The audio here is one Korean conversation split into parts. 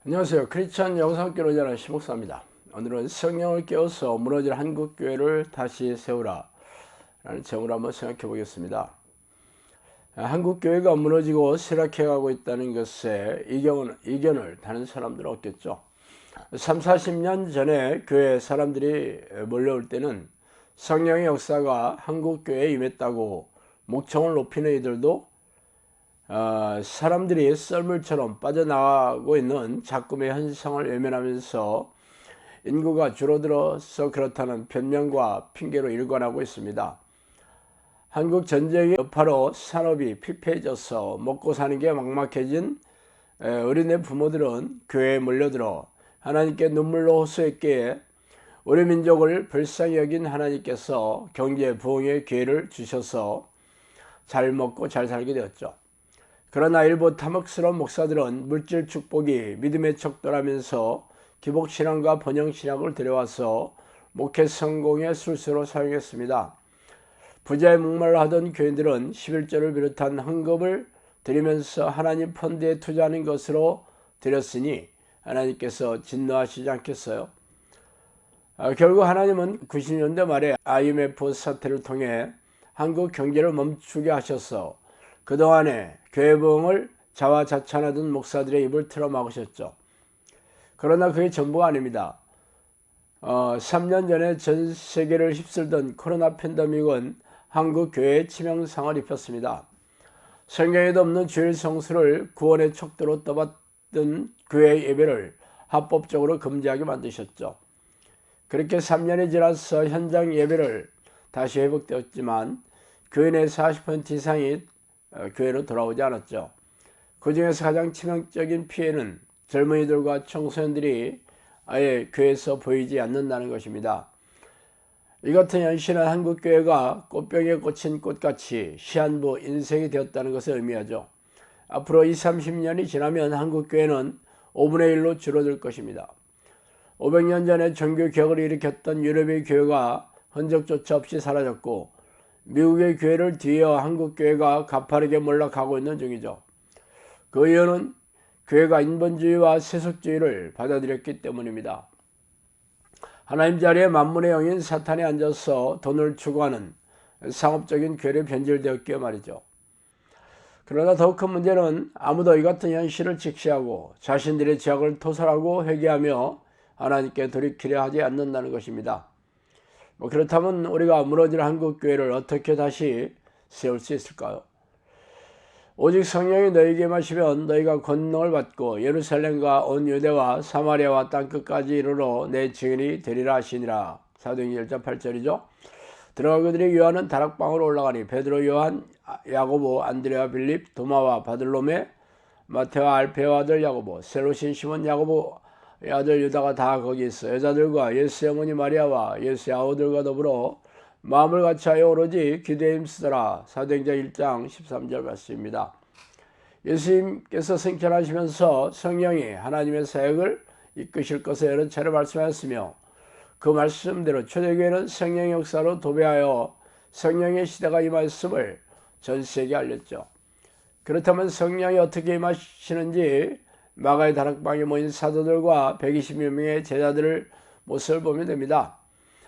안녕하세요. 크리스천 영상교로 전하는 심목사입니다. 오늘은 성령을 깨워서 무너진 한국교회를 다시 세우라 라는 제목으로 한번 생각해 보겠습니다. 한국교회가 무너지고 쇠락해가고 있다는 것에 이견을 다는 사람들은 없겠죠. 3, 40년 전에 교회 사람들이 몰려올 때는 성령의 역사가 한국교회에 임했다고 목청을 높이는 이들도 사람들이 썰물처럼 빠져나가고 있는 작금의 현상을 외면하면서 인구가 줄어들어서 그렇다는 변명과 핑계로 일관하고 있습니다. 한국 전쟁의 여파로 산업이 피폐해져서 먹고 사는 게 막막해진 어린애 부모들은 교회에 몰려들어 하나님께 눈물로 호소했기에 우리 민족을 불쌍히 여긴 하나님께서 경제 부흥의 기회를 주셔서 잘 먹고 잘 살게 되었죠. 그러나 일부 탐욕스러운 목사들은 물질 축복이 믿음의 척도라면서 기복신앙과 번영신학을 들여와서 목회 성공의 술수로 사용했습니다. 부자의 목말라 하던 교인들은 11조를 비롯한 헌금을 드리면서 하나님 펀드에 투자하는 것으로 드렸으니 하나님께서 진노하시지 않겠어요? 결국 하나님은 90년대 말에 IMF 사태를 통해 한국 경제를 멈추게 하셔서 그동안에 교회 부흥을 자화자찬하던 목사들의 입을 틀어막으셨죠. 그러나 그게 전부가 아닙니다. 3년 전에 전 세계를 휩쓸던 코로나 팬데믹은 한국 교회에 치명상을 입혔습니다. 성경에도 없는 주일 성수를 구원의 척도로 떠받든 교회 예배를 합법적으로 금지하게 만드셨죠. 그렇게 3년이 지나서 현장 예배를 다시 회복되었지만 교인의 40% 이상이 교회로 돌아오지 않았죠. 그 중에서 가장 치명적인 피해는 젊은이들과 청소년들이 아예 교회에서 보이지 않는다는 것입니다. 이 같은 현실은 한국교회가 꽃병에 꽂힌 꽃같이 시한부 인생이 되었다는 것을 의미하죠. 앞으로 20, 30년이 지나면 한국교회는 5분의 1로 줄어들 것입니다. 500년 전에 종교개혁을 일으켰던 유럽의 교회가 흔적조차 없이 사라졌고 미국의 교회를 뒤이어 한국 교회가 가파르게 몰락하고 있는 중이죠. 그 이유는 교회가 인본주의와 세속주의를 받아들였기 때문입니다. 하나님 자리에 만문의 영인 사탄이 앉아서 돈을 추구하는 상업적인 교회로 변질되었기에 말이죠. 그러나 더 큰 문제는 아무도 이 같은 현실을 직시하고 자신들의 죄악을 토설하고 회개하며 하나님께 돌이키려 하지 않는다는 것입니다. 그렇다면 우리가 무너진 한국교회를 어떻게 다시 세울 수 있을까요? 오직 성령이 너희에게 임하시면 너희가 권능을 받고 예루살렘과 온 유대와 사마리아와 땅끝까지 이르러 내 증인이 되리라 하시니라. 사도행전 1장 8절이죠. 들어가 그들이 요한은 다락방으로 올라가니 베드로, 요한, 야고보, 안드레와 빌립, 도마와 바들로메, 마테와 알페와 아들 야고보, 셀로신 시몬 야고보 아들 유다가 다 거기 있어. 여자들과 예수의 어머니 마리아와 예수의 아우들과 더불어 마음을 같이하여 오로지 기도에 힘쓰더라. 사도행전 1장 13절 말씀입니다. 예수님께서 승천하시면서 성령이 하나님의 사역을 이끄실 것을 여러 차례 말씀하셨으며 그 말씀대로 초대교회는 성령의 역사로 도배하여 성령의 시대가 임하였음을 전 세계에 알렸죠. 그렇다면 성령이 어떻게 임하시는지 마가의 다락방에 모인 사도들과 120여 명의 제자들을 모습을 보면 됩니다.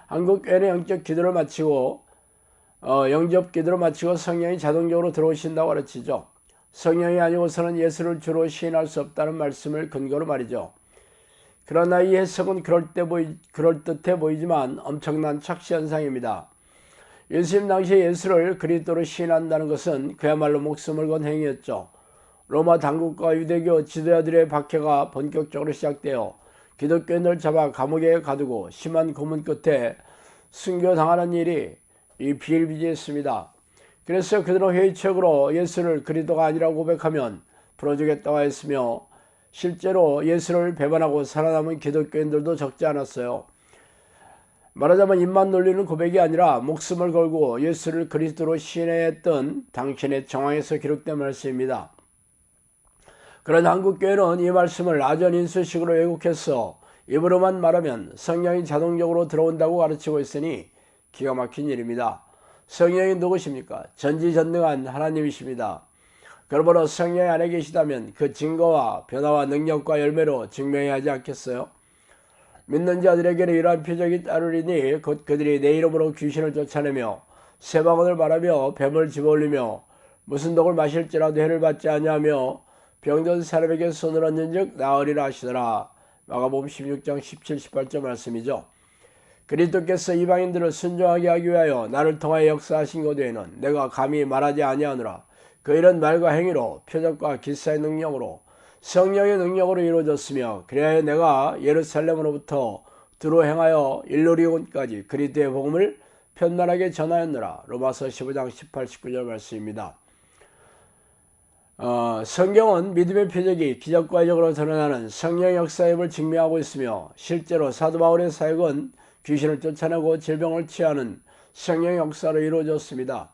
한국교회는 영접 기도를 마치고 성령이 자동적으로 들어오신다고 가르치죠. 성령이 아니고서는 예수를 주로 시인할 수 없다는 말씀을 근거로 말이죠. 그러나 이 해석은 그럴듯해 보이지만 엄청난 착시현상입니다. 예수님 당시에 예수를 그리스도로 시인한다는 것은 그야말로 목숨을 건 행위였죠. 로마 당국과 유대교 지도자들의 박해가 본격적으로 시작되어 기독교인을 잡아 감옥에 가두고 심한 고문 끝에 순교당하는 일이 비일비재했습니다. 그래서 그들은 회의적으로 예수를 그리스도가 아니라고 고백하면 풀어주겠다고 했으며 실제로 예수를 배반하고 살아남은 기독교인들도 적지 않았어요. 말하자면 입만 놀리는 고백이 아니라 목숨을 걸고 예수를 그리스도로 시인했던 당신의 정황에서 기록된 말씀입니다. 그러나 한국교회는 이 말씀을 아전인수식으로 왜곡해서 입으로만 말하면 성령이 자동적으로 들어온다고 가르치고 있으니 기가 막힌 일입니다. 성령이 누구십니까? 전지전능한 하나님이십니다. 그러므로 성령이 안에 계시다면 그 증거와 변화와 능력과 열매로 증명해야 하지 않겠어요? 믿는 자들에게는 이러한 표적이 따르리니 곧 그들이 내 이름으로 귀신을 쫓아내며 새 방언을 말하며 뱀을 집어올리며 무슨 독을 마실지라도 해를 받지 아니하며 병든 사람에게 손을 얹은즉 나으리라 하시더라. 마가복음 16장 17, 18절 말씀이죠. 그리스도께서 이방인들을 순종하게 하기 위하여 나를 통하여 역사하신 것 외에는 내가 감히 말하지 아니하노라. 그 일은 말과 행위로 표적과 기사의 능력으로 성령의 능력으로 이루어졌으며 그래야 내가 예루살렘으로부터 두루 행하여 일루리온까지 그리스도의 복음을 편만하게 전하였노라. 로마서 15장 18, 19절 말씀입니다. 성경은 믿음의 표적이 기적과 이적으로 드러나는 성령 역사임을 증명하고 있으며 실제로 사도 바울의 사역은 귀신을 쫓아내고 질병을 치유하는 성령 역사로 이루어졌습니다.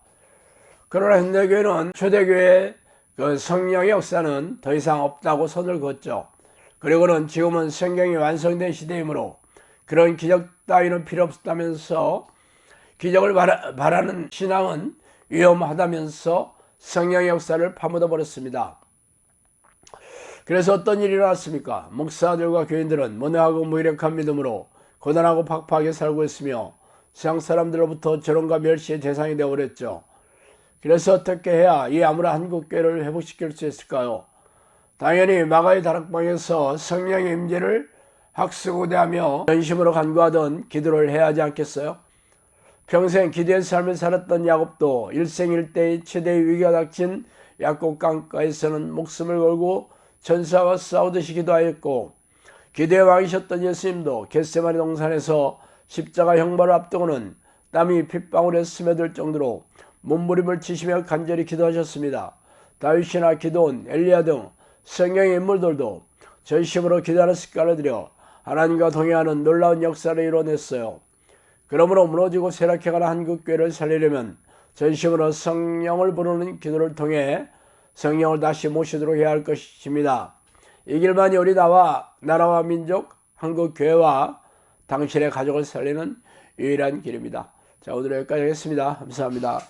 그러나 현대교회는 초대교회의 그 성령의 역사는 더 이상 없다고 선을 그었죠. 그리고는 지금은 성경이 완성된 시대이므로 그런 기적 따위는 필요 없다면서 기적을 바라는 신앙은 위험하다면서 성령의 역사를 파묻어 버렸습니다. 그래서 어떤 일이 일어났습니까? 목사들과 교인들은 문외하고 무기력한 믿음으로 고단하고 팍팍하게 살고 있으며 세상 사람들로부터 조롱과 멸시의 대상이 되어버렸죠. 그래서 어떻게 해야 이 아무런 한국교회를 회복시킬 수 있을까요? 당연히 마가의 다락방에서 성령의 임재를 학수고대하며 전심으로 간구하던 기도를 해야 하지 않겠어요? 평생 기도의 삶을 살았던 야곱도 일생일대의 최대의 위기가 닥친 야곱 강가에서는 목숨을 걸고 전사와 싸우듯이 기도하였고, 기도의 왕이셨던 예수님도 겟세마네 동산에서 십자가 형벌을 앞두고는 땀이 핏방울에 스며들 정도로 몸부림을 치시며 간절히 기도하셨습니다. 다윗이나 기드온, 엘리야 등 성경의 인물들도 전심으로 기도하는 습관을 들여 하나님과 동행하는 놀라운 역사를 이뤄냈어요. 그러므로 무너지고 쇠락해가는 한국교회를 살리려면 전심으로 성령을 부르는 기도를 통해 성령을 다시 모시도록 해야 할 것입니다. 이 길만이 우리 나라와 민족, 한국교회와 당신의 가족을 살리는 유일한 길입니다. 자, 오늘 여기까지 하겠습니다. 감사합니다.